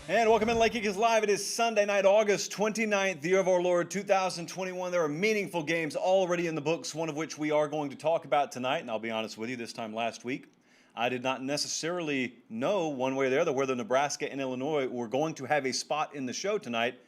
And welcome in Lake Eagles Live. It is Sunday night, August 29th, the year of our Lord, 2021. There are meaningful games already in the books, one of which we are going to talk about tonight. And I'll be honest with you, this time last week, I did not necessarily know one way or the other whether Nebraska and Illinois were going to have a spot in the show tonight,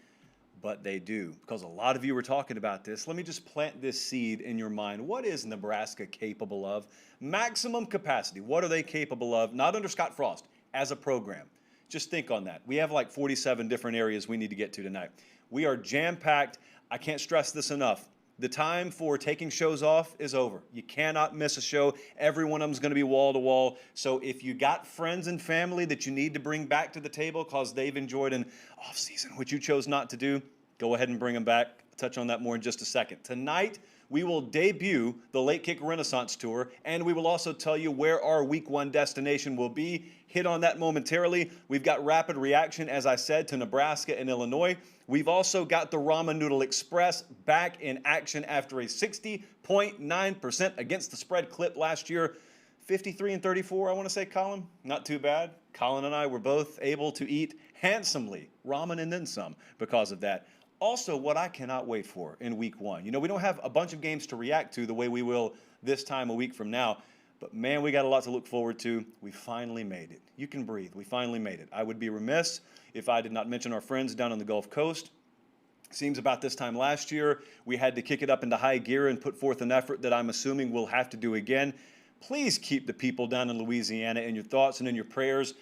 but they do, because a lot of you were talking about this. Let me just plant this seed in your mind. What is Nebraska capable of? Maximum capacity. What are they capable of? Not under Scott Frost, as a program. Just think on that. We have like 47 different areas we need to get to tonight. We are jam-packed. I can't stress this enough. The time for taking shows off is over. You cannot miss a show. Every one of them is going to be wall-to-wall. So if you got friends and family that you need to bring back to the table because they've enjoyed an off-season, which you chose not to do, go ahead and bring them back. I'll touch on that more in just a second. Tonight, we will debut the Late Kick Renaissance Tour, and we will also tell you where our Week 1 destination will be. Hit on that momentarily. We've got rapid reaction, as I said, to Nebraska and Illinois. We've also got the Ramen Noodle Express back in action after a 60.9% against the spread clip last year. 53-34, I want to say, Colin. Not too bad. Colin and I were both able to eat handsomely, ramen and then some, because of that. Also, what I cannot wait for in Week 1. You know, we don't have a bunch of games to react to the way we will this time a week from now. But, man, we got a lot to look forward to. We finally made it. You can breathe. We finally made it. I would be remiss if I did not mention our friends down on the Gulf Coast. Seems about this time last year, we had to kick it up into high gear and put forth an effort that I'm assuming we'll have to do again. Please keep the people down in Louisiana in your thoughts and in your prayers.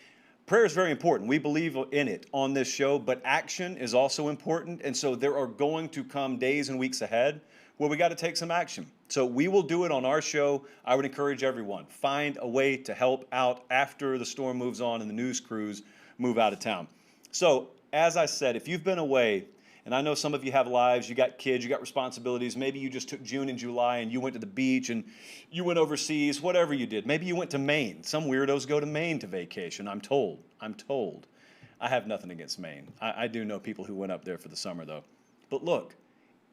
Prayer is very important. We believe in it on this show, but action is also important. And so there are going to come days and weeks ahead where we got to take some action. So we will do it on our show. I would encourage everyone, find a way to help out after the storm moves on and the news crews move out of town. So as I said, if you've been away, and I know some of you have lives, you got kids, you got responsibilities, maybe you just took June and July and you went to the beach and you went overseas, whatever you did. Maybe you went to Maine. Some weirdos go to Maine to vacation, I'm told. I have nothing against Maine. I do know people who went up there for the summer, though. But look,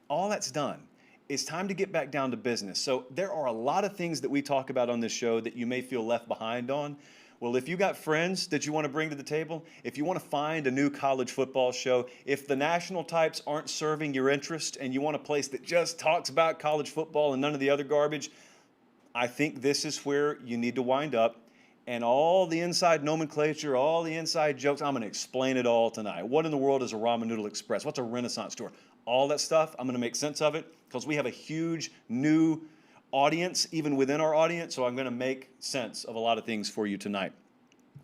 all that's done. It's time to get back down to business. So there are a lot of things that we talk about on this show that you may feel left behind on. Well, if you got friends that you want to bring to the table, if you want to find a new college football show, if the national types aren't serving your interest and you want a place that just talks about college football and none of the other garbage, I think this is where you need to wind up. And all the inside nomenclature, all the inside jokes, I'm going to explain it all tonight. What in the world is a Ramen Noodle Express? What's a Renaissance Tour? All that stuff, I'm going to make sense of it because we have a huge new audience, even within our audience, so I'm going to make sense of a lot of things for you tonight.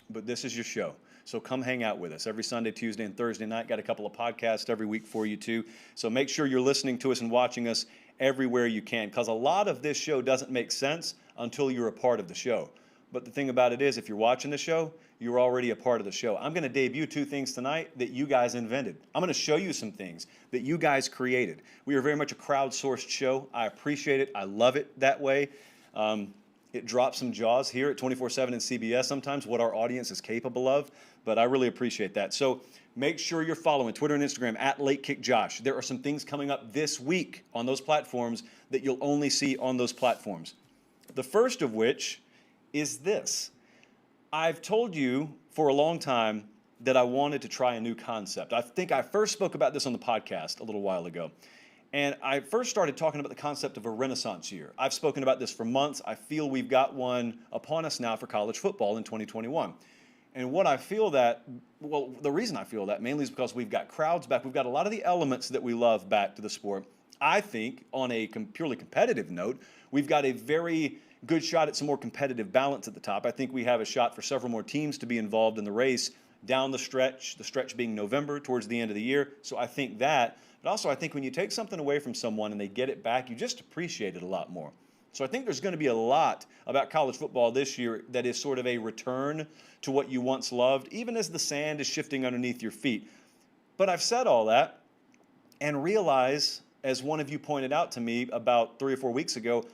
But this is your show, so come hang out with us every Sunday, Tuesday, and Thursday night. Got a couple of podcasts every week for you, too. So make sure you're listening to us and watching us everywhere you can because a lot of this show doesn't make sense until you're a part of the show. But the thing about it is, if you're watching the show, you're already a part of the show. I'm going to debut two things tonight that you guys invented. I'm going to show you some things that you guys created. We are very much a crowdsourced show. I appreciate it. I love it that way. It drops some jaws here at 24/7 and CBS sometimes, what our audience is capable of, but I really appreciate that. So make sure you're following Twitter and Instagram at LateKickJosh. There are some things coming up this week on those platforms that you'll only see on those platforms. The first of which is this. I've told you for a long time that I wanted to try a new concept. I think I first spoke about this on the podcast a little while ago. And I first started talking about the concept of a Renaissance year. I've spoken about this for months. I feel we've got one upon us now for college football in 2021. And what I feel that, well, the reason I feel that mainly is because we've got crowds back. We've got a lot of the elements that we love back to the sport. I think on a purely competitive note, we've got a very good shot at some more competitive balance at the top. I think we have a shot for several more teams to be involved in the race down the stretch being November towards the end of the year. So I think that, but also I think when you take something away from someone and they get it back, you just appreciate it a lot more. So I think there's going to be a lot about college football this year that is sort of a return to what you once loved, even as the sand is shifting underneath your feet. But I've said all that and realize, as one of you pointed out to me about 3 or 4 weeks ago,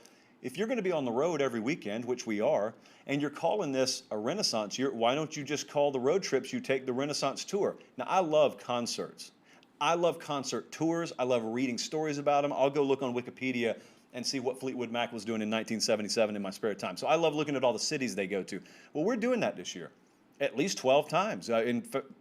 if you're going to be on the road every weekend, which we are, and you're calling this a Renaissance year, why don't you just call the road trips you take the Renaissance Tour? Now, I love concerts. I love concert tours. I love reading stories about them. I'll go look on Wikipedia and see what Fleetwood Mac was doing in 1977 in my spare time. So I love looking at all the cities they go to. Well, we're doing that this year. at least 12 times,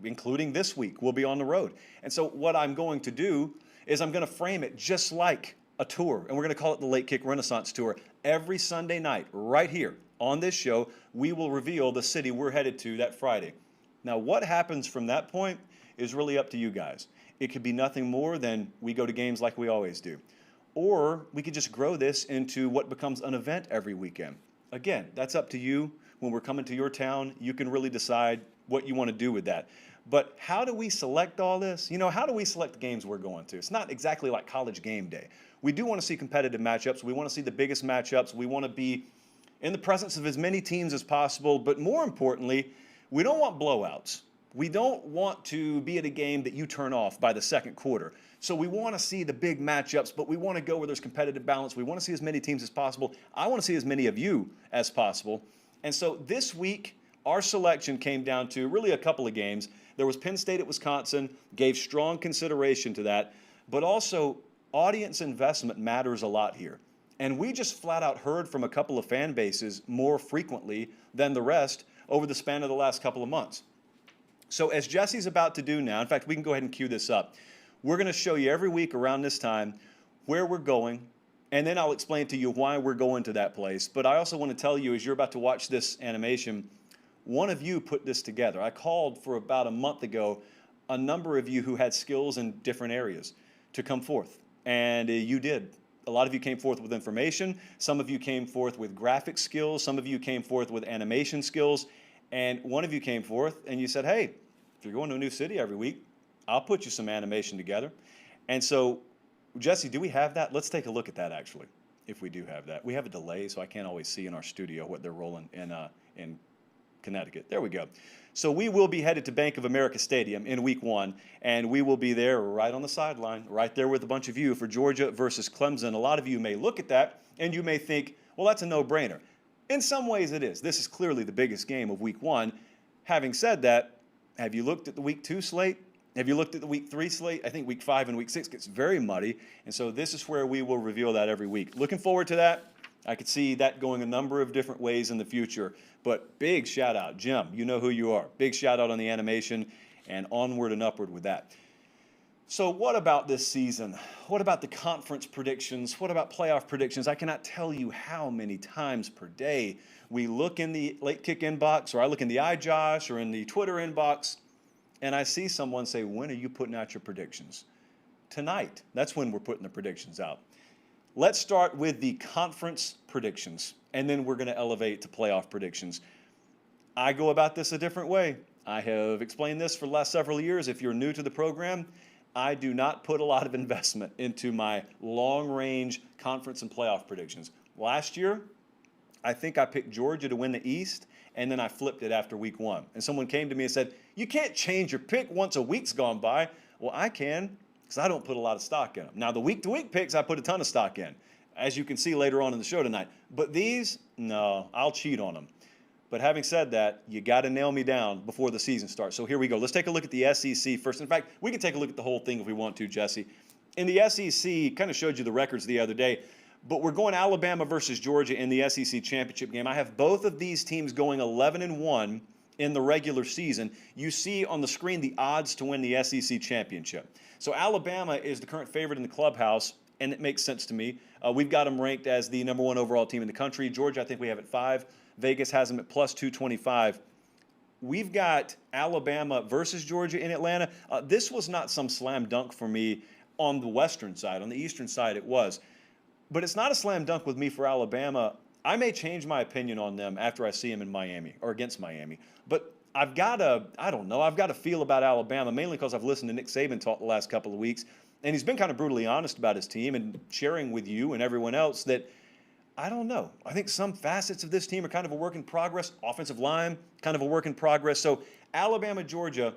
including this week. We'll be on the road. And so what I'm going to do is I'm going to frame it just like a tour, and we're going to call it the Late Kick Renaissance Tour. Every Sunday night, right here on this show, we will reveal the city we're headed to that Friday. Now, what happens from that point is really up to you guys. It could be nothing more than we go to games like we always do. Or we could just grow this into what becomes an event every weekend. Again, that's up to you. When we're coming to your town, you can really decide what you want to do with that. But how do we select all this? How do we select the games we're going to? It's not exactly like college game day. We do want to see competitive matchups. We want to see the biggest matchups. We want to be in the presence of as many teams as possible. But more importantly, we don't want blowouts. We don't want to be at a game that you turn off by the second quarter. So we want to see the big matchups, but we want to go where there's competitive balance. We want to see as many teams as possible. I want to see as many of you as possible. And so this week, our selection came down to really a couple of games. There was Penn State at Wisconsin, gave strong consideration to that, but also audience investment matters a lot here. And we just flat out heard from a couple of fan bases more frequently than the rest over the span of the last couple of months. So as Jesse's about to do now, in fact, we can go ahead and cue this up. We're going to show you every week around this time where we're going, and then I'll explain to you why we're going to that place. But I also want to tell you, as you're about to watch this animation, one of you put this together. I called for about a month ago a number of you who had skills in different areas to come forth, and you did. A lot of you came forth with information. Some of you came forth with graphic skills. Some of you came forth with animation skills. And one of you came forth and you said, hey, if you're going to a new city every week, I'll put you some animation together. And so, Jesse, do we have that? Let's take a look at that, actually, if we do have that. We have a delay, so I can't always see in our studio what they're rolling in Connecticut. There we go. So we will be headed to Bank of America Stadium in week 1, and we will be there right on the sideline, right there with a bunch of you for Georgia versus Clemson. A lot of you may look at that, and you may think, well, that's a no-brainer. In some ways it is. This is clearly the biggest game of week 1. Having said that, have you looked at the week 2 slate? Have you looked at the week 3 slate? I think week 5 and week 6 gets very muddy. And so this is where we will reveal that every week. Looking forward to that. I could see that going a number of different ways in the future. But big shout out, Jim, you know who you are. Big shout out on the animation and onward and upward with that. So what about this season? What about the conference predictions? What about playoff predictions? I cannot tell you how many times per day we look in the Late Kick inbox, or I look in the iJosh or in the Twitter inbox, and I see someone say, when are you putting out your predictions? Tonight. That's when we're putting the predictions out. Let's start with the conference predictions, and then we're going to elevate to playoff predictions. I go about this a different way. I have explained this for the last several years. If you're new to the program, I do not put a lot of investment into my long-range conference and playoff predictions. Last year, I think I picked Georgia to win the East, and then I flipped it after week 1. And someone came to me and said, you can't change your pick once a week's gone by. Well, I can, because I don't put a lot of stock in them. Now, the week-to-week picks, I put a ton of stock in, as you can see later on in the show tonight. But these, no, I'll cheat on them. But having said that, you got to nail me down before the season starts. So here we go. Let's take a look at the SEC first. In fact, we can take a look at the whole thing if we want to, Jesse. In the SEC, kind of showed you the records the other day, but we're going Alabama versus Georgia in the SEC championship game. I have both of these teams going 11-1 in the regular season. You see on the screen the odds to win the SEC championship. So Alabama is the current favorite in the clubhouse, and it makes sense to me. We've got them ranked as the #1 overall team in the country. Georgia, I think we have at 5. Vegas has them at plus 225. We've got Alabama versus Georgia in Atlanta. This was not some slam dunk for me on the western side. On the eastern side, it was. But it's not a slam dunk with me for Alabama. I may change my opinion on them after I see them in Miami or against Miami. But I've got a feel about Alabama, mainly because I've listened to Nick Saban talk the last couple of weeks. And he's been kind of brutally honest about his team and sharing with you and everyone else that I don't know. I think some facets of this team are kind of a work in progress. Offensive line, kind of a work in progress. So Alabama, Georgia,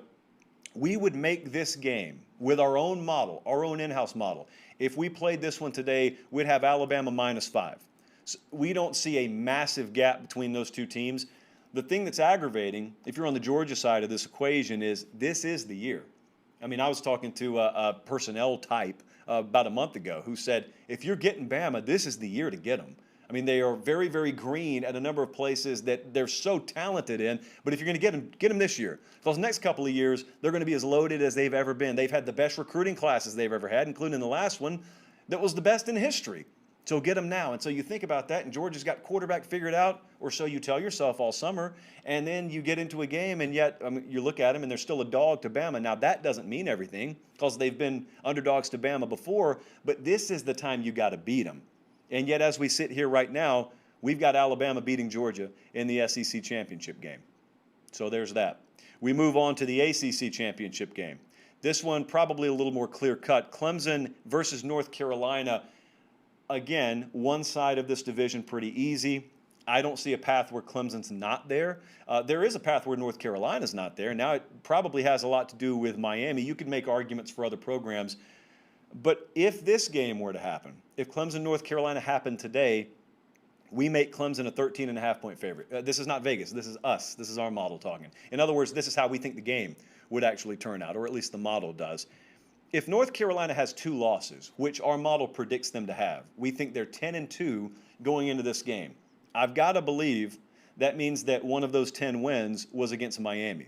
we would make this game with our own model, our own in-house model. If we played this one today, we'd have Alabama -5. So we don't see a massive gap between those two teams. The thing that's aggravating, if you're on the Georgia side of this equation, is this is the year. I mean, I was talking to a personnel type about a month ago who said, if you're getting Bama, this is the year to get them. I mean, they are very, very green at a number of places that they're so talented in. But if you're going to get them this year. Those next couple of years, they're going to be as loaded as they've ever been. They've had the best recruiting classes they've ever had, including the last one that was the best in history. So get them now. And so you think about that, and Georgia's got quarterback figured out, or so you tell yourself all summer. And then you get into a game, and yet you look at them, and they're still a dog to Bama. Now, that doesn't mean everything because they've been underdogs to Bama before, but this is the time you got to beat them. And yet, as we sit here right now, we've got Alabama beating Georgia in the SEC championship game. So there's that. We move on to the ACC championship game. This one probably a little more clear-cut. Clemson versus North Carolina. Again, one side of this division pretty easy. I don't see a path where Clemson's not there. There is a path where North Carolina's not there. Now, it probably has a lot to do with Miami. You could make arguments for other programs. But if this game were to happen, if Clemson-North Carolina happened today, we make Clemson a 13.5-point favorite. This is not Vegas. This is us. This is our model talking. In other words, this is how we think the game would actually turn out, or at least the model does. If North Carolina has 2 losses, which our model predicts them to have, we think they're 10-2 going into this game. I've got to believe that means that one of those 10 wins was against Miami.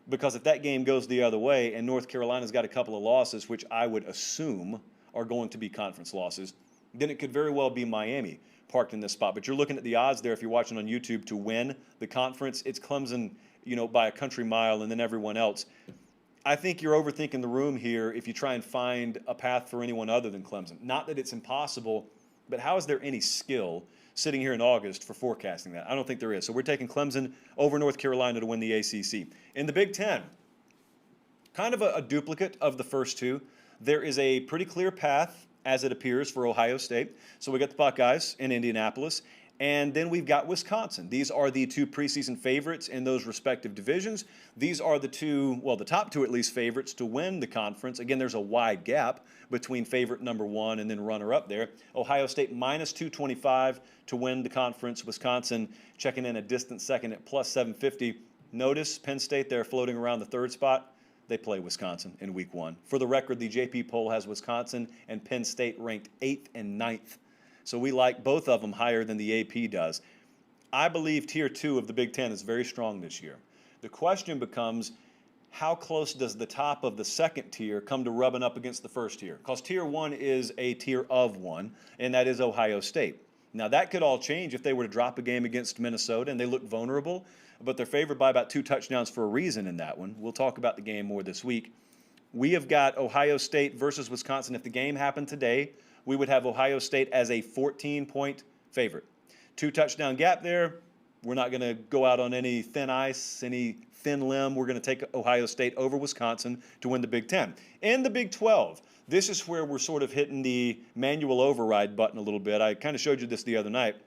Because if that game goes the other way and North Carolina's got a couple of losses, which I would assume are going to be conference losses, then it could very well be Miami parked in this spot. But you're looking at the odds there if you're watching on YouTube to win the conference. It's Clemson, by a country mile, and then everyone else. I think you're overthinking the room here if you try and find a path for anyone other than Clemson. Not that it's impossible, but how is there any skill sitting here in August for forecasting that? I don't think there is. So we're taking Clemson over North Carolina to win the ACC. In the Big Ten, kind of a duplicate of the first two. There is a pretty clear path, as it appears, for Ohio State. So we got the Buckeyes in Indianapolis. And then we've got Wisconsin. These are the 2 preseason favorites in those respective divisions. These are the top 2 at least favorites to win the conference. Again, there's a wide gap between favorite number 1 and then runner-up there. Ohio State minus 225 to win the conference. Wisconsin checking in a distant second at plus 750. Notice Penn State there floating around the 3rd spot. They play Wisconsin in week 1. For the record, the JP poll has Wisconsin and Penn State ranked 8th and 9th. So we like both of them higher than the AP does. I believe Tier 2 of the Big Ten is very strong this year. The question becomes, how close does the top of the second tier come to rubbing up against the first tier? Because Tier 1 is a tier of 1, and that is Ohio State. Now, that could all change if they were to drop a game against Minnesota and they look vulnerable, but they're favored by about 2 touchdowns for a reason in that one. We'll talk about the game more this week. We have got Ohio State versus Wisconsin. If the game happened today, we would have Ohio State as a 14-point favorite. 2 touchdown gap there. We're not going to go out on any thin ice, any thin limb. We're going to take Ohio State over Wisconsin to win the Big Ten. In the Big 12, this is where we're sort of hitting the manual override button a little bit. I kind of showed you this the other night.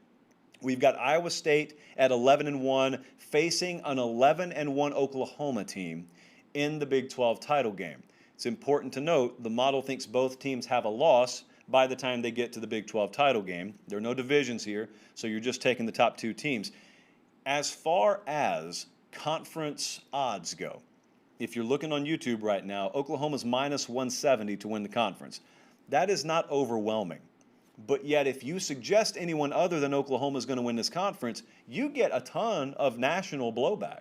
We've got Iowa State at 11-1 facing an 11-1 Oklahoma team in the Big 12 title game. It's important to note the model thinks both teams have a loss by the time they get to the Big 12 title game. There are no divisions here, so you're just taking the top 2 teams. As far as conference odds go, if you're looking on YouTube right now, Oklahoma's minus 170 to win the conference. That is not overwhelming. But yet, if you suggest anyone other than Oklahoma is going to win this conference, you get a ton of national blowback.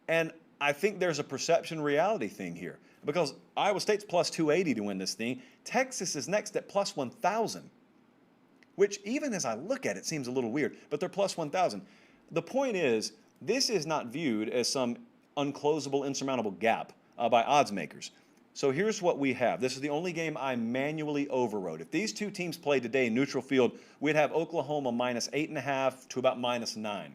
And I think there's a perception reality thing here. Because Iowa State's plus 280 to win this thing. Texas is next at plus 1,000, which even as I look at it seems a little weird, but they're plus 1,000. The point is, this is not viewed as some unclosable, insurmountable gap by odds makers. So here's what we have. This is the only game I manually overrode. If these 2 teams played today in neutral field, we'd have Oklahoma minus 8.5 to about minus 9.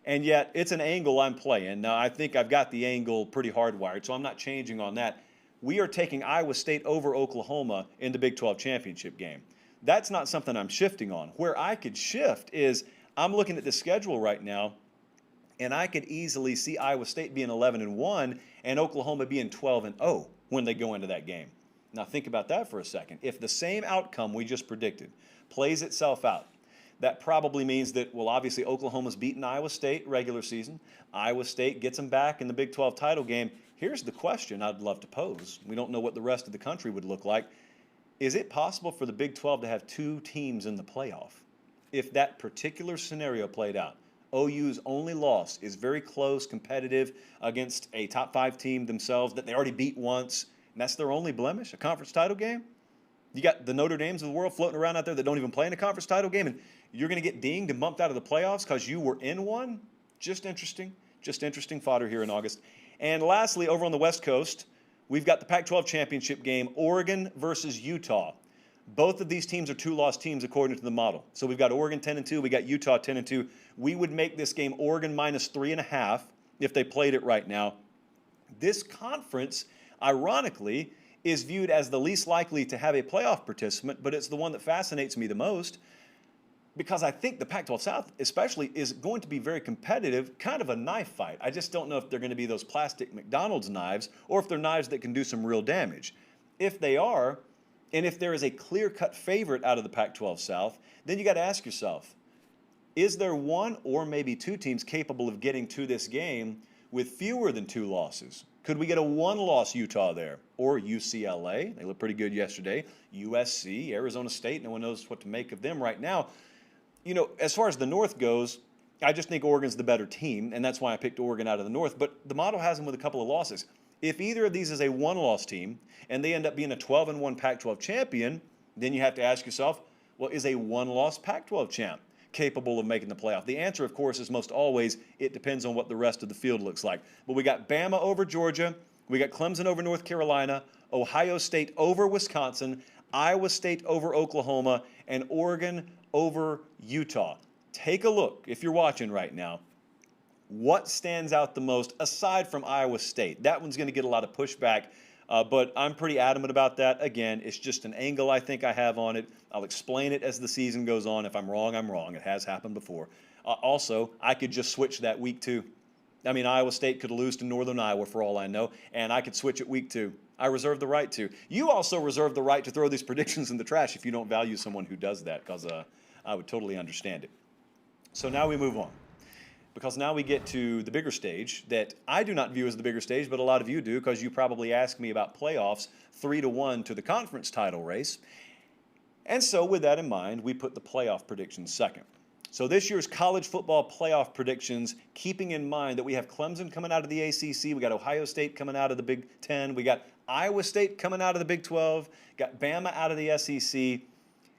And yet, it's an angle I'm playing. Now, I think I've got the angle pretty hardwired, so I'm not changing on that. We are taking Iowa State over Oklahoma in the Big 12 championship game. That's not something I'm shifting on. Where I could shift is I'm looking at the schedule right now, and I could easily see Iowa State being 11-1 and Oklahoma being 12-0 when they go into that game. Now, think about that for a second. If the same outcome we just predicted plays itself out, that probably means that, well, obviously Oklahoma's beaten Iowa State regular season. Iowa State gets them back in the Big 12 title game. Here's the question I'd love to pose. We don't know what the rest of the country would look like. Is it possible for the Big 12 to have 2 teams in the playoff? if that particular scenario played out. OU's only loss is very close, competitive against a top 5 team themselves that they already beat once, and that's their only blemish, a conference title game. You got the Notre Dames of the world floating around out there that don't even play in a conference title game, and you're going to get dinged and bumped out of the playoffs because you were in one? Just interesting fodder here in August. And lastly, over on the West Coast, we've got the Pac-12 championship game, Oregon versus Utah. Both of these teams are 2-loss teams according to the model. So we've got Oregon 10-2, we got Utah 10-2. We would make this game Oregon minus 3.5 if they played it right now. This conference, ironically, is viewed as the least likely to have a playoff participant, but it's the one that fascinates me the most because I think the Pac-12 South especially is going to be very competitive, kind of a knife fight. I just don't know if they're going to be those plastic McDonald's knives or if they're knives that can do some real damage. If they are, and if there is a clear-cut favorite out of the Pac-12 South, then you got to ask yourself, is there one or maybe 2 teams capable of getting to this game with fewer than 2 losses? Could we get a 1-loss Utah there? Or UCLA, they looked pretty good yesterday. USC, Arizona State, no one knows what to make of them right now. You know, as far as the North goes, I just think Oregon's the better team, and that's why I picked Oregon out of the North. But the model has them with a couple of losses. If either of these is a 1-loss team and they end up being a 12-1 Pac-12 champion, then you have to ask yourself, well, is a 1-loss Pac-12 champ capable of making the playoff? The answer, of course, is most always it depends on what the rest of the field looks like. But we got Bama over Georgia, we got Clemson over North Carolina, Ohio State over Wisconsin, Iowa State over Oklahoma, and Oregon over Utah. Take a look, if you're watching right now, what stands out the most aside from Iowa State? That one's going to get a lot of pushback, but I'm pretty adamant about that. Again, it's just an angle I think I have on it. I'll explain it as the season goes on. If I'm wrong, I'm wrong. It has happened before. Also, I could just switch that week 2. I mean, Iowa State could lose to Northern Iowa for all I know, and I could switch it week 2. I reserve the right to. You also reserve the right to throw these predictions in the trash if you don't value someone who does that, because I would totally understand it. So now we move on, because now we get to the bigger stage that I do not view as the bigger stage, but a lot of you do, because you probably asked me about playoffs 3-1 to the conference title race. And so with that in mind, we put the playoff predictions second. So this year's college football playoff predictions, keeping in mind that we have Clemson coming out of the ACC, we got Ohio State coming out of the Big Ten, we got Iowa State coming out of the Big 12, got Bama out of the SEC,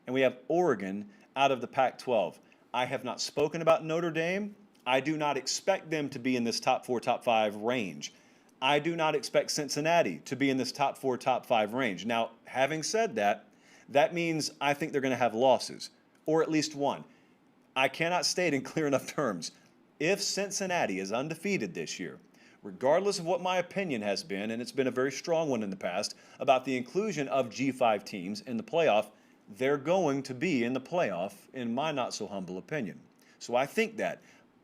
and we have Oregon out of the Pac-12. I have not spoken about Notre Dame. I do not expect them to be in this top 4, top 5 range. I do not expect Cincinnati to be in this top 4, top 5 range. Now, having said that, that means I think they're going to have losses, or at least one. I cannot state in clear enough terms, if Cincinnati is undefeated this year, regardless of what my opinion has been, and it's been a very strong one in the past, about the inclusion of G5 teams in the playoff, they're going to be in the playoff, in my not-so-humble opinion. So I think that,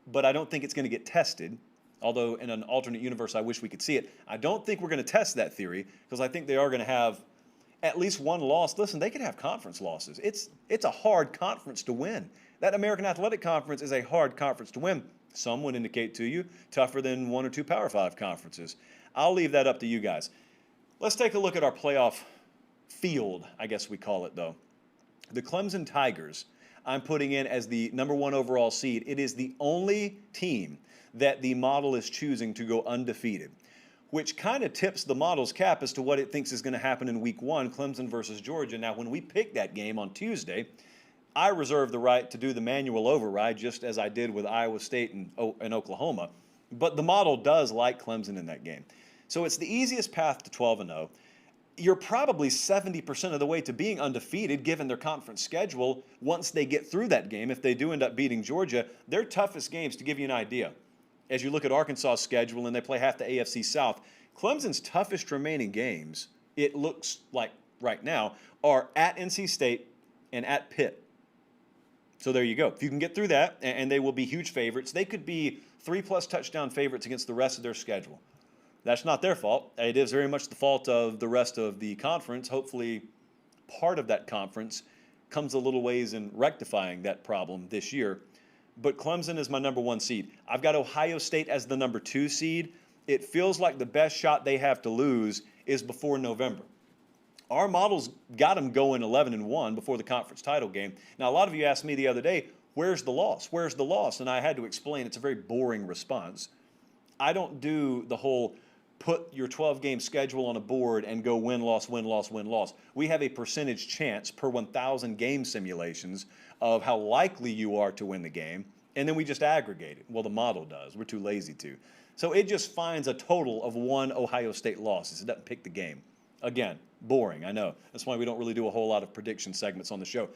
but I don't think it's going to get tested, although in an alternate universe I wish we could see it. I don't think we're going to test that theory, because I think they are going to have at least one loss. Listen, they could have conference losses. It's a hard conference to win. That American Athletic Conference is a hard conference to win. Some would indicate to you tougher than 1 or 2 Power 5 conferences. I'll leave that up to you guys. Let's take a look at our playoff field, I guess we call it, though. The Clemson Tigers, I'm putting in as the #1 overall seed. It is the only team that the model is choosing to go undefeated, which kind of tips the model's cap as to what it thinks is going to happen in week 1, Clemson versus Georgia. Now, when we pick that game on Tuesday, I reserve the right to do the manual override, just as I did with Iowa State and Oklahoma. But the model does like Clemson in that game. So it's the easiest path to 12-0. You're probably 70% of the way to being undefeated, given their conference schedule, once they get through that game. If they do end up beating Georgia, their toughest games, to give you an idea, as you look at Arkansas' schedule and they play half the AFC South, Clemson's toughest remaining games, it looks like right now, are at NC State and at Pitt. So there you go. If you can get through that, and they will be huge favorites, they could be 3+ touchdown favorites against the rest of their schedule. That's not their fault. It is very much the fault of the rest of the conference. Hopefully, part of that conference comes a little ways in rectifying that problem this year. But Clemson is my #1 seed. I've got Ohio State as the #2 seed. It feels like the best shot they have to lose is before November. Our models got them going 11-1 before the conference title game. Now, a lot of you asked me the other day, Where's the loss? Where's the loss? And I had to explain, it's a very boring response. I don't do the whole put your 12-game schedule on a board and go win, loss, win, loss, win, loss. We have a percentage chance per 1,000 game simulations of how likely you are to win the game, and then we just aggregate it. Well, the model does. We're too lazy to. So it just finds a total of 1 Ohio State loss. It doesn't pick the game. Again, boring, I know. That's why we don't really do a whole lot of prediction segments on the show.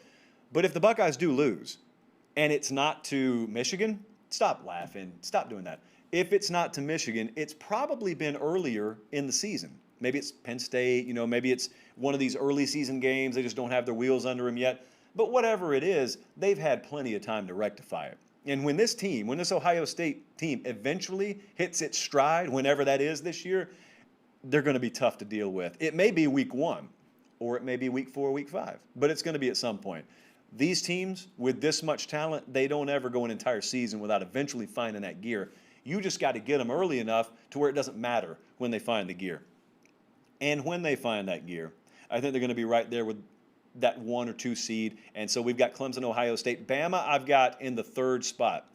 But if the Buckeyes do lose, and it's not to Michigan, stop laughing. Stop doing that. If it's not to Michigan, it's probably been earlier in the season. Maybe it's Penn State, maybe it's one of these early season games. They just don't have their wheels under them yet. But whatever it is, they've had plenty of time to rectify it. And when this Ohio State team eventually hits its stride, whenever that is this year, they're going to be tough to deal with. It may be week 1, or it may be week 4, week 5, but it's going to be at some point. These teams with this much talent, they don't ever go an entire season without eventually finding that gear. You just got to get them early enough to where it doesn't matter when they find the gear. And when they find that gear, I think they're going to be right there with that 1 or 2 seed. And so we've got Clemson, Ohio State. Bama, I've got in the 3rd spot.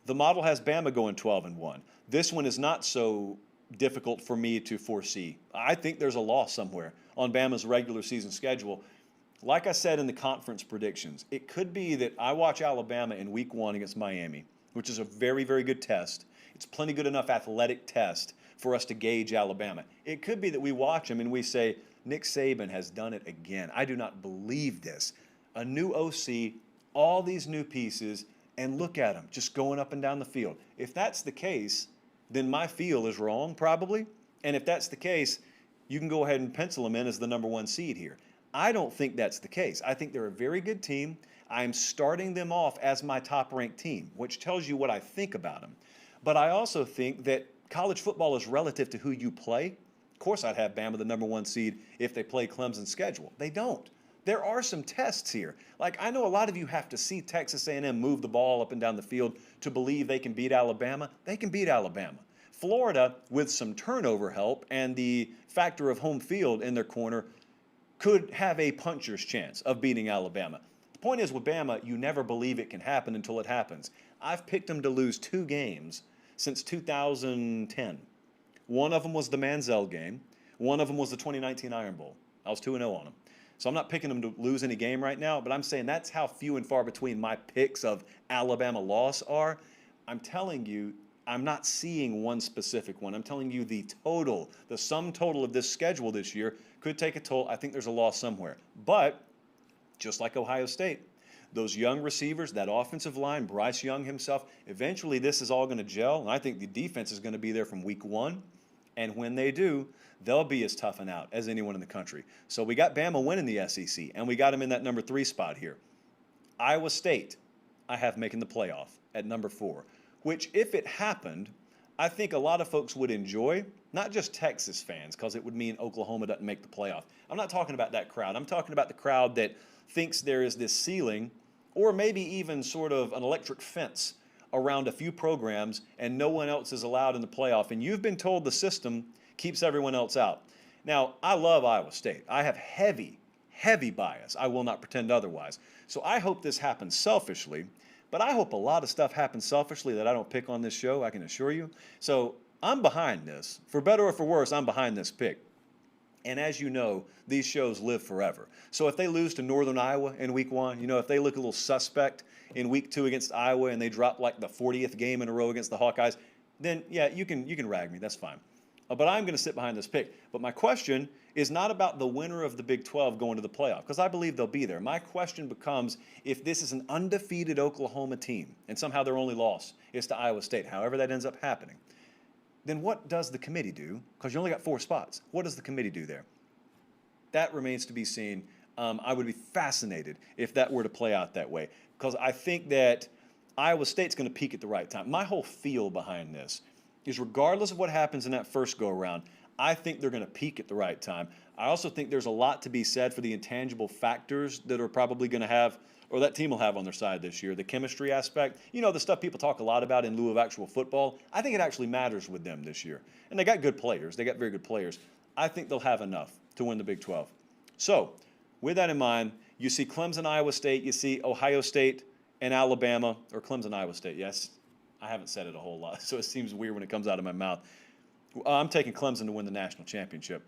The model has Bama going 12-1. This one is not so difficult for me to foresee. I think there's a loss somewhere on Bama's regular season schedule. Like I said in the conference predictions, it could be that I watch Alabama in week 1 against Miami, which is a very, very good test. It's plenty good enough athletic test for us to gauge Alabama. It could be that we watch them and we say, Nick Saban has done it again. I do not believe this. A new OC, all these new pieces, and look at them just going up and down the field. If that's the case, then my feel is wrong probably. And if that's the case, you can go ahead and pencil them in as the number 1 seed here. I don't think that's the case. I think they're a very good team. I'm starting them off as my top-ranked team, which tells you what I think about them. But I also think that college football is relative to who you play. Of course, I'd have Bama the number 1 seed if they play Clemson's schedule. They don't. There are some tests here. Like, I know a lot of you have to see Texas A&M move the ball up and down the field to believe they can beat Alabama. They can beat Alabama. Florida, with some turnover help and the factor of home field in their corner, could have a puncher's chance of beating Alabama. The point is with Bama, you never believe it can happen until it happens. I've picked them to lose 2 games since 2010. One of them was the Manziel game. One of them was the 2019 Iron Bowl. I was 2-0 on them. So I'm not picking them to lose any game right now, but I'm saying that's how few and far between my picks of Alabama loss are. I'm telling you, I'm not seeing one specific one. I'm telling you the total, the sum total of this schedule this year could take a toll. I think there's a loss somewhere. But just like Ohio State, those young receivers, that offensive line, Bryce Young himself, eventually this is all going to gel, and I think the defense is going to be there from week 1. And when they do, they'll be as tough and out as anyone in the country. So we got Bama winning the SEC, and we got them in that number 3 spot here. Iowa State, I have making the playoff at number 4, which if it happened, I think a lot of folks would enjoy, not just Texas fans, because it would mean Oklahoma doesn't make the playoff. I'm not talking about that crowd. I'm talking about the crowd that thinks there is this ceiling or maybe even sort of an electric fence around a few programs and no one else is allowed in the playoff. And you've been told the system keeps everyone else out. Now, I love Iowa State. I have heavy bias. I will not pretend otherwise. So I hope this happens selfishly, but I hope a lot of stuff happens selfishly that I don't pick on this show, I can assure you. So I'm behind this. For better or for worse, I'm behind this pick. And as you know, these shows live forever. So if they lose to Northern Iowa in week 1, if they look a little suspect in week 2 against Iowa and they drop like the 40th game in a row against the Hawkeyes, then yeah, you can rag me. That's fine. But I'm going to sit behind this pick. But my question is not about the winner of the Big 12 going to the playoff, because I believe they'll be there. My question becomes, if this is an undefeated Oklahoma team and somehow their only loss is to Iowa State, however that ends up happening, then what does the committee do? Because you only got 4 spots. What does the committee do there? That remains to be seen. I would be fascinated if that were to play out that way, because I think that Iowa State's going to peak at the right time. My whole feel behind this is regardless of what happens in that first go-around, I think they're going to peak at the right time. I also think there's a lot to be said for the intangible factors that are probably going to have, or that team will have on their side this year. The chemistry aspect, the stuff people talk a lot about in lieu of actual football, I think it actually matters with them this year. And they got good players. They got very good players. I think they'll have enough to win the Big 12. So with that in mind, you see Clemson, Iowa State, you see Ohio State and Alabama, or Clemson, Iowa State. Yes, I haven't said it a whole lot, so it seems weird when it comes out of my mouth. I'm taking Clemson to win the national championship.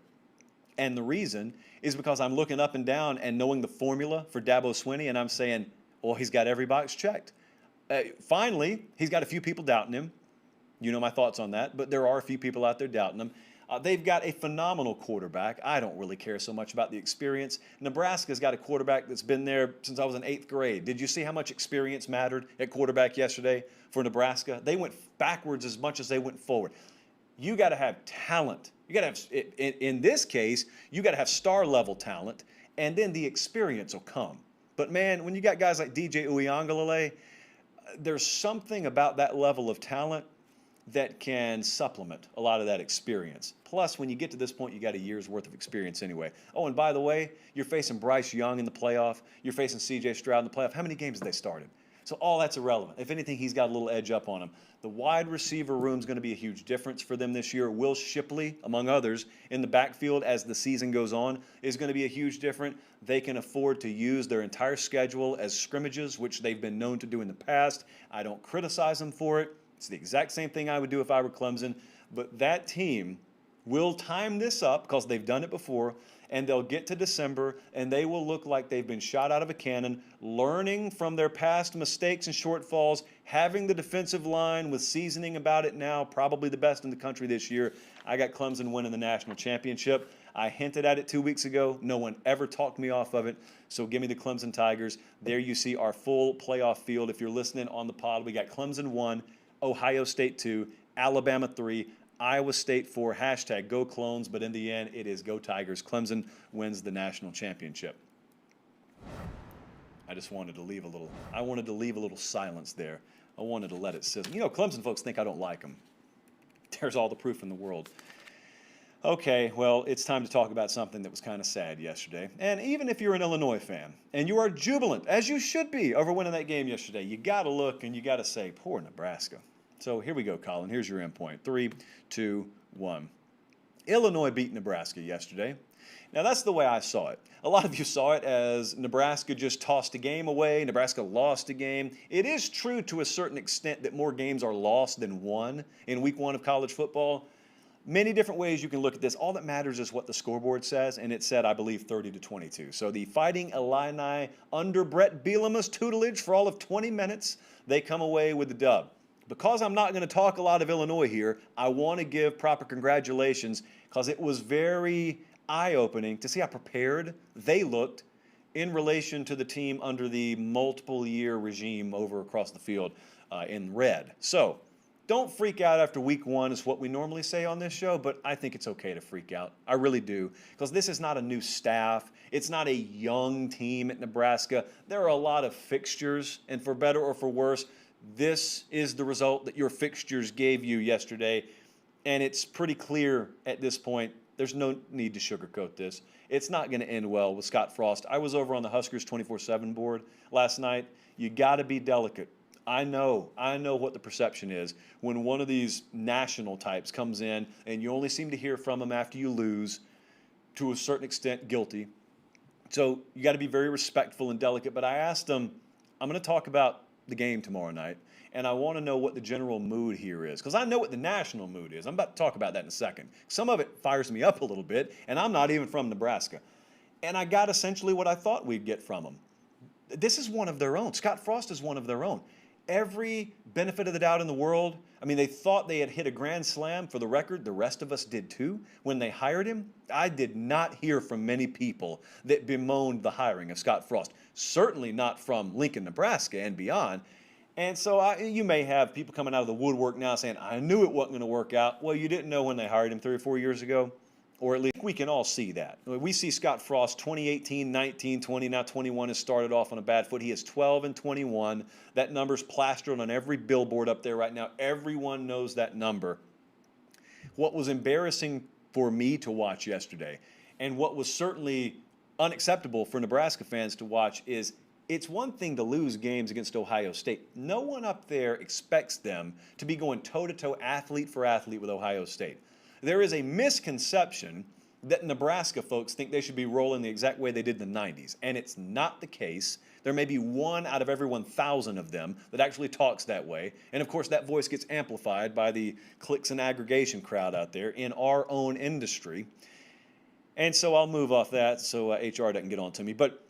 And the reason is because I'm looking up and down and knowing the formula for Dabo Swinney, and I'm saying, well, he's got every box checked. Finally, he's got a few people doubting him. You know my thoughts on that, but there are a few people out there doubting him. They've got a phenomenal quarterback. I don't really care so much about the experience. Nebraska's got a quarterback that's been there since I was in 8th grade. Did you see how much experience mattered at quarterback yesterday for Nebraska? They went backwards as much as they went forward. You got to have talent. You got to have, in this case, you got to have star-level talent, and then the experience will come. But, man, when you got guys like DJ Uiagalelei, there's something about that level of talent that can supplement a lot of that experience. Plus, when you get to this point, you got a year's worth of experience anyway. Oh, and by the way, you're facing Bryce Young in the playoff. You're facing C.J. Stroud in the playoff. How many games have they started? So all that's irrelevant. If anything, he's got a little edge up on him. The wide receiver room is going to be a huge difference for them this year. Will Shipley, among others, in the backfield as the season goes on, is going to be a huge difference. They can afford to use their entire schedule as scrimmages, which they've been known to do in the past. I don't criticize them for it. It's the exact same thing I would do if I were Clemson. But that team will time this up because they've done it before, and they'll get to December, and they will look like they've been shot out of a cannon, learning from their past mistakes and shortfalls, having the defensive line with seasoning about it now, probably the best in the country this year. I got Clemson winning the national championship. I hinted at it 2 weeks ago. No one ever talked me off of it, so give me the Clemson Tigers. There you see our full playoff field. If you're listening on the pod, we got Clemson 1, Ohio State 2, Alabama 3, Iowa State 4, hashtag Go Clones, but in the end, it is Go Tigers. Clemson wins the national championship. I just wanted to leave a little silence there. I wanted to let it sizzle. You know, Clemson folks think I don't like them. There's all the proof in the world. Okay, well, it's time to talk about something that was kind of sad yesterday. And even if you're an Illinois fan and you are jubilant, as you should be, over winning that game yesterday, you got to look and you got to say, poor Nebraska. So here we go, Colin. Here's your endpoint. 3, 2, 1. Illinois beat Nebraska yesterday. Now, that's the way I saw it. A lot of you saw it as Nebraska just tossed a game away. Nebraska lost a game. It is true to a certain extent that more games are lost than won in week 1 of college football. Many different ways you can look at this. All that matters is what the scoreboard says, and it said, I believe, 30-22. So the Fighting Illini, under Brett Bielema's tutelage for all of 20 minutes, they come away with the dub. Because I'm not going to talk a lot of Illinois here, I want to give proper congratulations because it was very eye-opening to see how prepared they looked in relation to the team under the multiple-year regime over across the field in red. So don't freak out after week 1 is what we normally say on this show, but I think it's okay to freak out. I really do, because this is not a new staff. It's not a young team at Nebraska. There are a lot of fixtures, and for better or for worse, this is the result that your fixtures gave you yesterday, and it's pretty clear at this point. There's no need to sugarcoat this. It's not going to end well with Scott Frost. I was over on the Huskers 24/7 board last night. You got to be delicate. I know what the perception is when one of these national types comes in and you only seem to hear from them after you lose, to a certain extent guilty. So you got to be very respectful and delicate. But I asked them, I'm going to talk about the game tomorrow night, and I want to know what the general mood here is, because I know what the national mood is. I'm about to talk about that in a second. Some of it fires me up a little bit, and I'm not even from Nebraska. And I got essentially what I thought we'd get from them. This is one of their own. Scott Frost is one of their own. Every benefit of the doubt in the world. I mean, they thought they had hit a grand slam. For the record, the rest of us did too. When they hired him, I did not hear from many people that bemoaned the hiring of Scott Frost. Certainly not from Lincoln, Nebraska and beyond. And so you may have people coming out of the woodwork now saying, I knew it wasn't going to work out. Well, you didn't know when they hired him 3 or 4 years ago. Or at least we can all see that. We see Scott Frost 2018, 19, 20, now 21 has started off on a bad foot. He is 12-21. That number's plastered on every billboard up there right now. Everyone knows that number. What was embarrassing for me to watch yesterday, and what was certainly unacceptable for Nebraska fans to watch, is it's one thing to lose games against Ohio State. No one up there expects them to be going toe-to-toe athlete for athlete with Ohio State. There is a misconception that Nebraska folks think they should be rolling the exact way they did in the 90s. And it's not the case. There may be one out of every 1,000 of them that actually talks that way. And of course, that voice gets amplified by the clicks and aggregation crowd out there in our own industry. And so I'll move off that so HR doesn't get on to me. But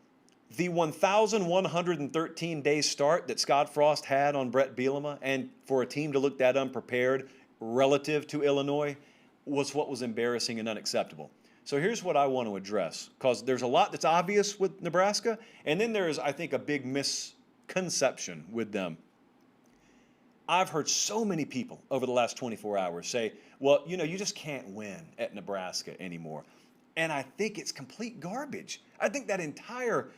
the 1,113-day start that Scott Frost had on Brett Bielema, and for a team to look that unprepared relative to Illinois, was what was embarrassing and unacceptable. So here's what I want to address, because there's a lot that's obvious with Nebraska, and then there's, I think, a big misconception with them. I've heard so many people over the last 24 hours say, well, you know, you just can't win at Nebraska anymore. And I think it's complete garbage. I think that entire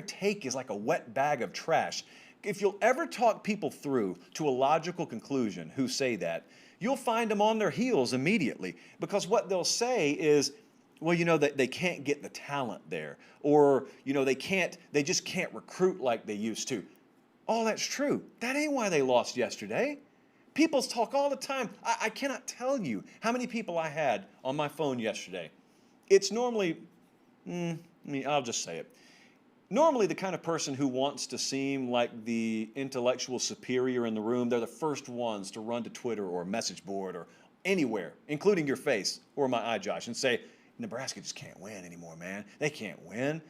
take is like a wet bag of trash. If you'll ever talk people through to a logical conclusion who say that, you'll find them on their heels immediately, because what they'll say is, well, you know, they can't get the talent there, or, you know, they just can't recruit like they used to. All that's true. That ain't why they lost yesterday. People talk all the time. I cannot tell you how many people I had on my phone yesterday. It's normally, I'll just say it. Normally the kind of person who wants to seem like the intellectual superior in the room, they're the first ones to run to Twitter or a message board or anywhere, including your face or my iJosh, and say, Nebraska just can't win anymore, man. They can't win.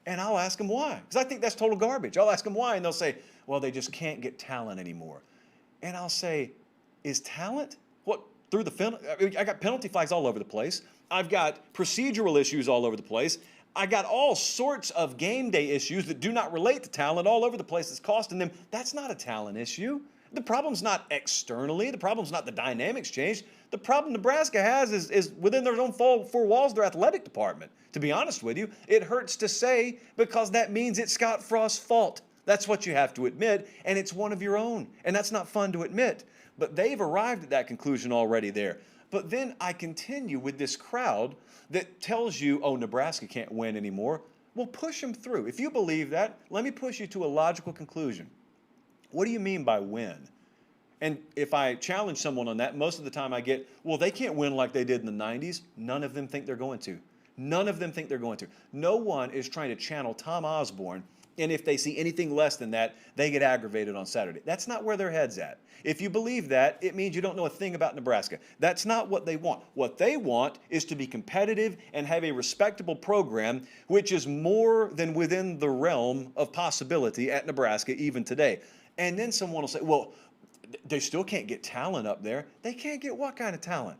And I'll ask them why, because I think that's total garbage. I'll ask them why, and they'll say, well, they just can't get talent anymore. And I'll say, is talent? What, through the I got penalty flags all over the place. I've got procedural issues all over the place. I got all sorts of game day issues that do not relate to talent all over the place that's costing them. That's not a talent issue. The problem's not externally. The problem's not the dynamics changed. The problem Nebraska has is within their own four walls, their athletic department. To be honest with you, it hurts to say, because that means it's Scott Frost's fault. That's what you have to admit, and it's one of your own, and that's not fun to admit. But they've arrived at that conclusion already there. But then I continue with this crowd that tells you, oh, Nebraska can't win anymore. Well, push them through. If you believe that, let me push you to a logical conclusion. What do you mean by win? And if I challenge someone on that, most of the time I get, well, they can't win like they did in the 90s. None of them think they're going to. None of them think they're going to. No one is trying to channel Tom Osborne, and if they see anything less than that, they get aggravated on Saturday. That's not where their head's at. If you believe that, it means you don't know a thing about Nebraska. That's not what they want. What they want is to be competitive and have a respectable program, which is more than within the realm of possibility at Nebraska even today. And then someone will say, well, they still can't get talent up there. They can't get what kind of talent?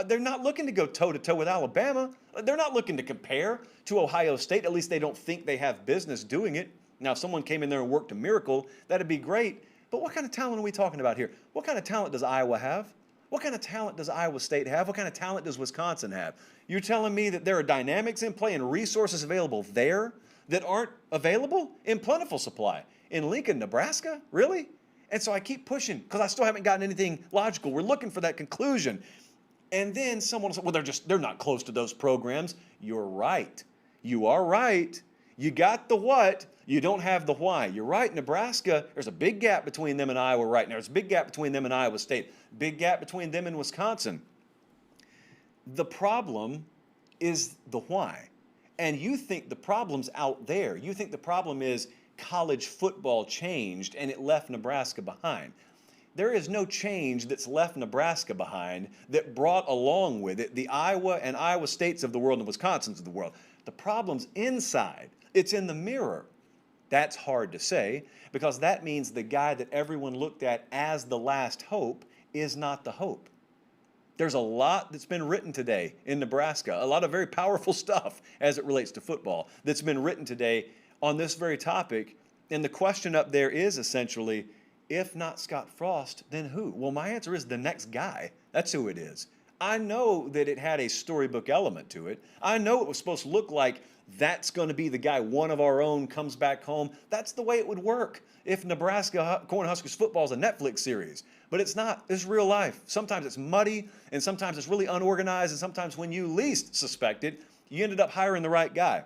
They're not looking to go toe-to-toe with Alabama. They're not looking to compare to Ohio State. At least they don't think they have business doing it. Now, if someone came in there and worked a miracle, that'd be great. But what kind of talent are we talking about here? What kind of talent does Iowa have? What kind of talent does Iowa State have? What kind of talent does Wisconsin have? You're telling me that there are dynamics in play and resources available there that aren't available in plentiful supply in Lincoln, Nebraska? Really? And so I keep pushing because I still haven't gotten anything logical. We're looking for that conclusion. And then someone will say, well, they're not close to those programs. You're right. You are right. You got the what, you don't have the why. You're right, Nebraska, there's a big gap between them and Iowa right now. There's a big gap between them and Iowa State. Big gap between them and Wisconsin. The problem is the why. And you think the problem's out there. You think the problem is college football changed and it left Nebraska behind. There is no change that's left Nebraska behind that brought along with it the Iowa and Iowa States of the world and the Wisconsins of the world. The problem's inside. It's in the mirror. That's hard to say because that means the guy that everyone looked at as the last hope is not the hope. There's a lot that's been written today in Nebraska, a lot of very powerful stuff as it relates to football that's been written today on this very topic. And the question up there is essentially, if not Scott Frost, then who? Well, my answer is the next guy. That's who it is. I know that it had a storybook element to it. I know it was supposed to look like that's going to be the guy, one of our own comes back home. That's the way it would work if Nebraska Cornhuskers football is a Netflix series. But it's not. It's real life. Sometimes it's muddy, and sometimes it's really unorganized, and sometimes when you least suspect it, you ended up hiring the right guy.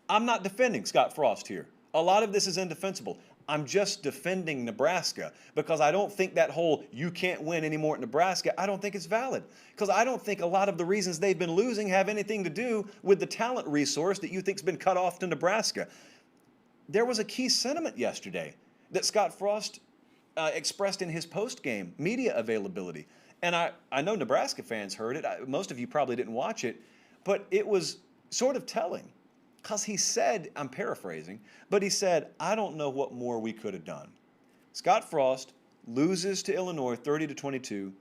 I'm not defending Scott Frost here. A lot of this is indefensible. I'm just defending Nebraska because I don't think that whole you can't win anymore at Nebraska, I don't think it's valid. Because I don't think a lot of the reasons they've been losing have anything to do with the talent resource that you think's been cut off to Nebraska. There was a key sentiment yesterday that Scott Frost expressed in his post-game media availability. And I know Nebraska fans heard it. Most of you probably didn't watch it, but it was sort of telling. Because he said, I'm paraphrasing, but he said, I don't know what more we could have done. Scott Frost loses to Illinois 30-22,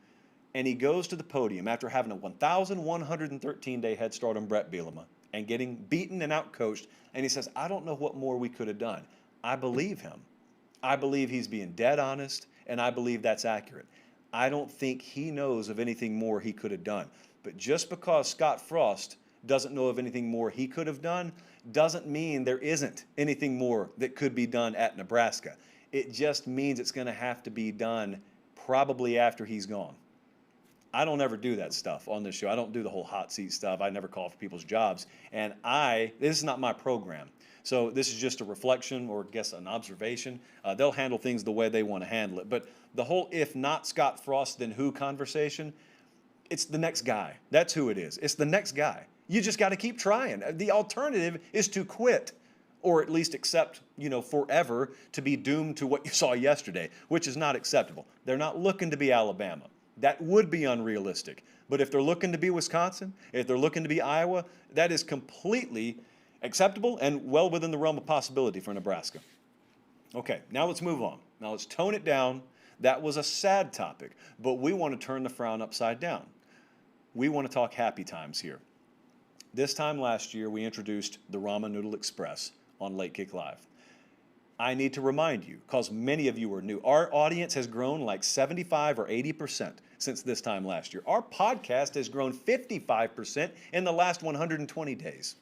and he goes to the podium after having a 1,113-day head start on Brett Bielema and getting beaten and outcoached, and he says, I don't know what more we could have done. I believe him. I believe he's being dead honest, and I believe that's accurate. I don't think he knows of anything more he could have done. But just because Scott Frost doesn't know of anything more he could have done doesn't mean there isn't anything more that could be done at Nebraska. It just means it's going to have to be done probably after he's gone. I don't ever do that stuff on this show. I don't do the whole hot seat stuff. I never call for people's jobs. And this is not my program. So this is just a reflection or I guess an observation. They'll handle things the way they want to handle it. But the whole if not Scott Frost, then who conversation, it's the next guy. That's who it is. It's the next guy. You just got to keep trying. The alternative is to quit or at least accept, forever to be doomed to what you saw yesterday, which is not acceptable. They're not looking to be Alabama. That would be unrealistic. But if they're looking to be Wisconsin, if they're looking to be Iowa, that is completely acceptable and well within the realm of possibility for Nebraska. Okay, now let's move on. Now let's tone it down. That was a sad topic, but we want to turn the frown upside down. We want to talk happy times here. This time last year, we introduced the Ramen Noodle Express on Late Kick Live. I need to remind you, because many of you are new, our audience has grown like 75 or 80% since this time last year. Our podcast has grown 55% in the last 120 days.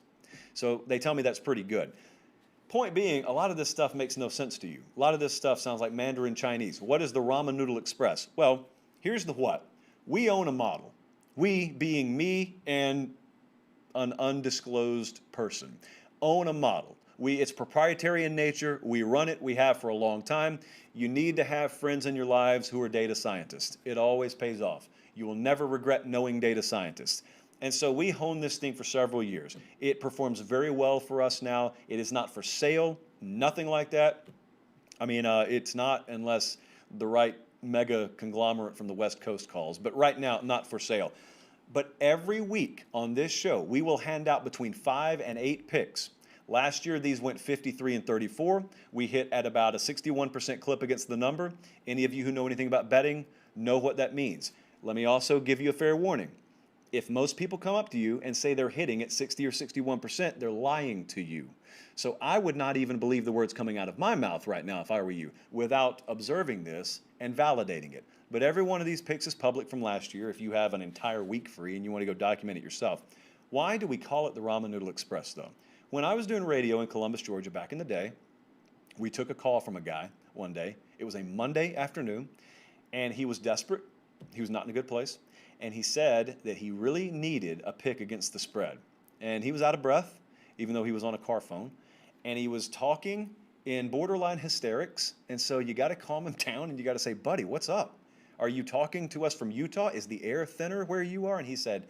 So they tell me that's pretty good. Point being, a lot of this stuff makes no sense to you. A lot of this stuff sounds like Mandarin Chinese. What is the Ramen Noodle Express? Well, here's the what. We own a model. We, being me and an undisclosed person, own a model. It's proprietary in nature. We run it. We have for a long time. You need to have friends in your lives who are data scientists. It always pays off. You will never regret knowing data scientists. And so we honed this thing for several years. It performs very well for us now. It is not for sale, nothing like that. I mean, it's not unless the right mega conglomerate from the West Coast calls. But right now, not for sale. But every week on this show, we will hand out between 5 and 8 picks. Last year, these went 53 and 34. We hit at about a 61% clip against the number. Any of you who know anything about betting know what that means. Let me also give you a fair warning. If most people come up to you and say they're hitting at 60 or 61%, they're lying to you. So I would not even believe the words coming out of my mouth right now if I were you, without observing this and validating it. But every one of these picks is public from last year if you have an entire week free and you want to go document it yourself. Why do we call it the Ramen Noodle Express, though? When I was doing radio in Columbus, Georgia back in the day, we took a call from a guy one day. It was a Monday afternoon, and he was desperate. He was not in a good place. And he said that he really needed a pick against the spread. And he was out of breath, even though he was on a car phone. And he was talking in borderline hysterics. And so you got to calm him down, and you got to say, buddy, what's up? Are you talking to us from Utah? Is the air thinner where you are? And he said,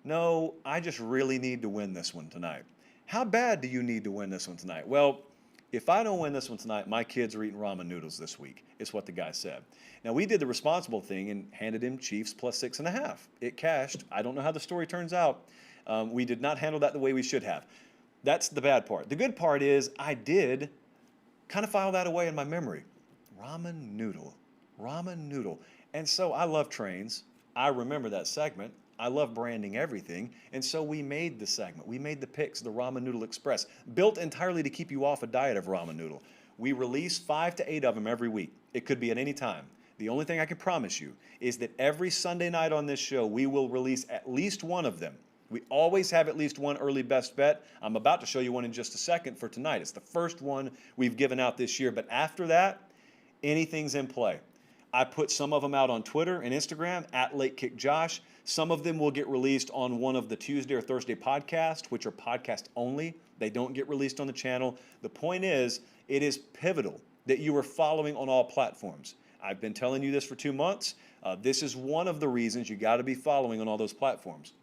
no, I just really need to win this one tonight. How bad do you need to win this one tonight? Well, if I don't win this one tonight, my kids are eating ramen noodles this week, is what the guy said. Now, we did the responsible thing and handed him Chiefs plus 6.5. It cashed. I don't know how the story turns out. We did not handle that the way we should have. That's the bad part. The good part is I did kind of file that away in my memory. Ramen noodle. And so I love trains. I remember that segment. I love branding everything, and so we made the segment. We made the picks, the Ramen Noodle Express, built entirely to keep you off a diet of ramen noodle. We release 5 to 8 of them every week. It could be at any time. The only thing I can promise you is that every Sunday night on this show, we will release at least one of them. We always have at least one early best bet. I'm about to show you one in just a second for tonight. It's the first one we've given out this year, but after that, anything's in play. I put some of them out on Twitter and Instagram, at Late Kick Josh. Some of them will get released on one of the Tuesday or Thursday podcasts, which are podcast only. They don't get released on the channel. The point is, it is pivotal that you are following on all platforms. I've been telling you this for 2 months. This is one of the reasons you got to be following on all those platforms.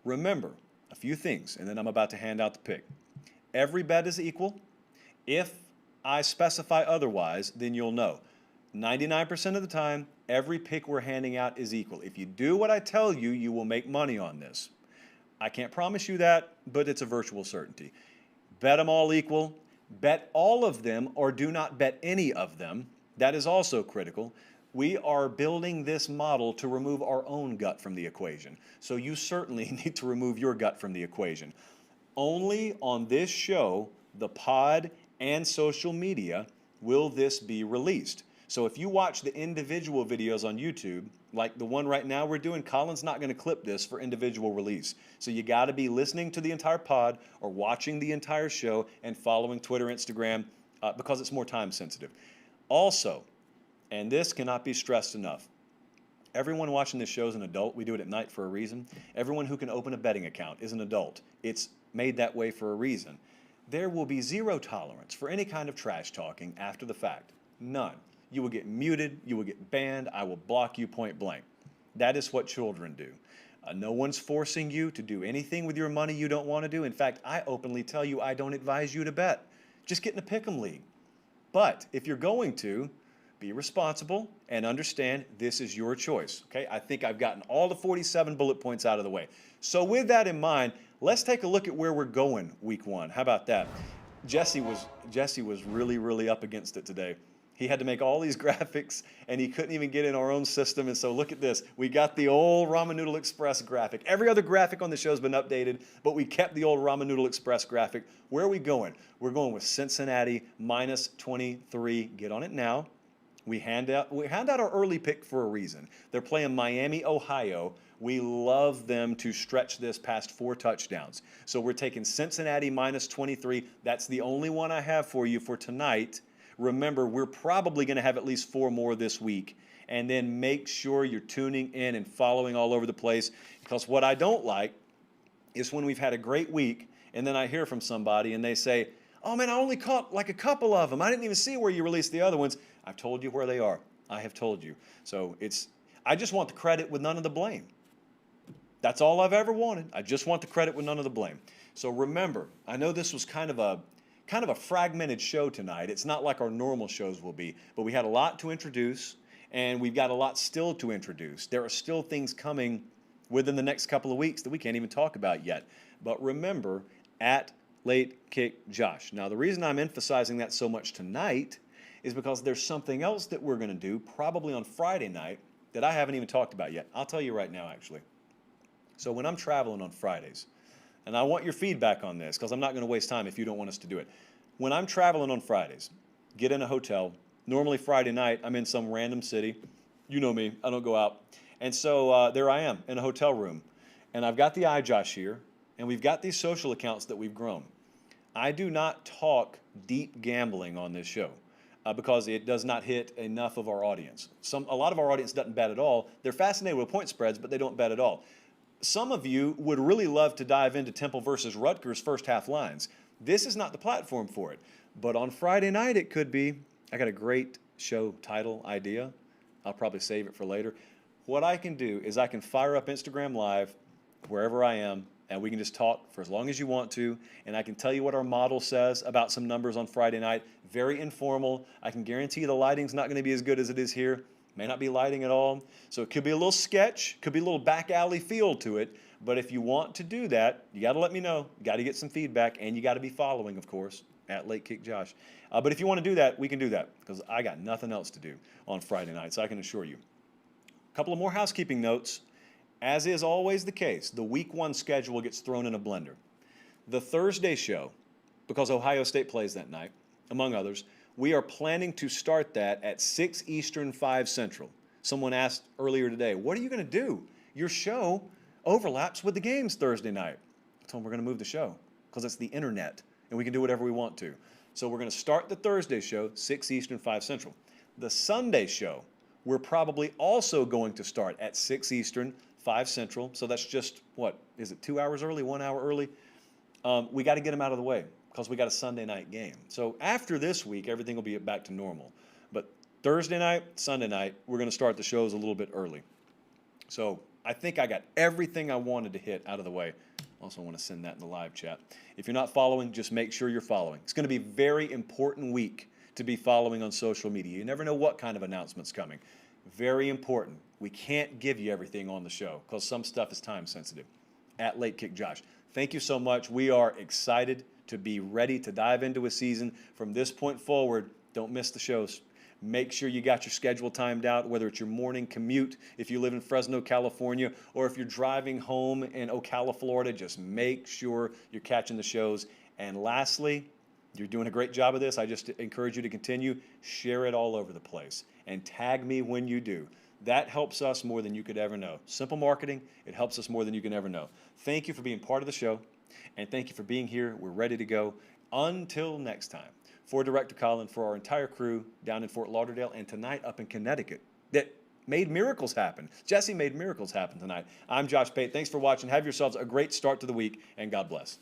Remember a few things, and then I'm about to hand out the pick. Every bet is equal. If I specify otherwise, then you'll know. 99% of the time, every pick we're handing out is equal. If you do what I tell you, you will make money on this. I can't promise you that, but it's a virtual certainty. Bet them all equal. Bet all of them, or do not bet any of them. That is also critical. We are building this model to remove our own gut from the equation. So you certainly need to remove your gut from the equation. Only on this show, the pod and social media, will this be released. So if you watch the individual videos on YouTube, like the one right now we're doing, Colin's not going to clip this for individual release. So you got to be listening to the entire pod or watching the entire show and following Twitter, Instagram, because it's more time sensitive. Also, and this cannot be stressed enough, everyone watching this show is an adult. We do it at night for a reason. Everyone who can open a betting account is an adult. It's made that way for a reason. There will be zero tolerance for any kind of trash talking after the fact. None. You will get muted. You will get banned. I will block you point blank. That is what children do. No one's forcing you to do anything with your money you don't want to do. In fact, I openly tell you I don't advise you to bet. Just get in a pick'em league. But if you're going to, be responsible and understand this is your choice. Okay, I think I've gotten all the 47 bullet points out of the way. So with that in mind, let's take a look at where we're going week one. How about that? Jesse was really up against it today. He had to make all these graphics, and he couldn't even get in our own system. And so look at this. We got the old Ramen Noodle Express graphic. Every other graphic on the show has been updated, but we kept the old Ramen Noodle Express graphic. Where are we going? We're going with Cincinnati minus 23. Get on it now. We hand out our early pick for a reason. They're playing Miami, Ohio. We love them to stretch this past 4 touchdowns. So we're taking Cincinnati minus 23. That's the only one I have for you for tonight. Remember, we're probably going to have at least 4 more this week. And then make sure you're tuning in and following all over the place. Because what I don't like is when we've had a great week and then I hear from somebody and they say, oh man, I only caught like a couple of them. I didn't even see where you released the other ones. I've told you where they are. I have told you. So I just want the credit with none of the blame. That's all I've ever wanted. I just want the credit with none of the blame. So remember, I know this was kind of a fragmented show tonight. It's not like our normal shows will be, but we had a lot to introduce, and we've got a lot still to introduce. There are still things coming within the next couple of weeks that we can't even talk about yet. But remember, at Late Kick Josh. Now, the reason I'm emphasizing that so much tonight is because there's something else that we're going to do probably on Friday night that I haven't even talked about yet. I'll tell you right now, actually. So when I'm traveling on Fridays, and I want your feedback on this because I'm not going to waste time if you don't want us to do it. When I'm traveling on Fridays, get in a hotel. Normally Friday night, I'm in some random city. You know me. I don't go out. And so there I am in a hotel room. And I've got the iJosh here, and we've got these social accounts that we've grown. I do not talk deep gambling on this show. Because it does not hit enough of our audience. A lot of our audience doesn't bet at all. They're fascinated with point spreads, but they don't bet at all. Some of you would really love to dive into Temple versus Rutgers first half lines. This is not the platform for it. But on Friday night, it could be. I got a great show title idea. I'll probably save it for later. What I can do is I can fire up Instagram Live wherever I am, and we can just talk for as long as you want to, and I can tell you what our model says about some numbers on Friday night. Very informal. I can guarantee you the lighting's not going to be as good as it is here. May not be lighting at all. So it could be a little sketch, could be a little back alley feel to it, but if you want to do that, you got to let me know. You got to get some feedback, and you got to be following, of course, at Late Kick Josh. But if you want to do that, we can do that, because I got nothing else to do on Friday nights, I can assure you. A couple of more housekeeping notes. As is always the case, the week 1 schedule gets thrown in a blender. The Thursday show, because Ohio State plays that night, among others, we are planning to start that at 6 Eastern, 5 Central. Someone asked earlier today, what are you going to do? Your show overlaps with the games Thursday night. I told them we're going to move the show because it's the internet and we can do whatever we want to. So we're going to start the Thursday show, 6 Eastern, 5 Central. The Sunday show, we're probably also going to start at 6 Eastern, 5 Central. So that's just, what, is it 2 hours early, 1 hour early? We got to get them out of the way because we got a Sunday night game. So after this week, everything will be back to normal. But Thursday night, Sunday night, we're going to start the shows a little bit early. So I think I got everything I wanted to hit out of the way. Also want to send that in the live chat. If you're not following, just make sure you're following. It's going to be a very important week to be following on social media. You never know what kind of announcement's coming. Very important. We can't give you everything on the show because some stuff is time sensitive. At Late Kick Josh. Thank you so much. We are excited to be ready to dive into a season. From this point forward, don't miss the shows. Make sure you got your schedule timed out, whether it's your morning commute, if you live in Fresno, California, or if you're driving home in Ocala, Florida, just make sure you're catching the shows. And lastly, you're doing a great job of this. I just encourage you to continue. Share it all over the place and tag me when you do. That helps us more than you could ever know. Simple marketing, it helps us more than you can ever know. Thank you for being part of the show, and thank you for being here. We're ready to go. Until next time, for Director Colin, for our entire crew down in Fort Lauderdale, and tonight up in Connecticut that made miracles happen. Jesse made miracles happen tonight. I'm Josh Pate. Thanks for watching. Have yourselves a great start to the week, and God bless.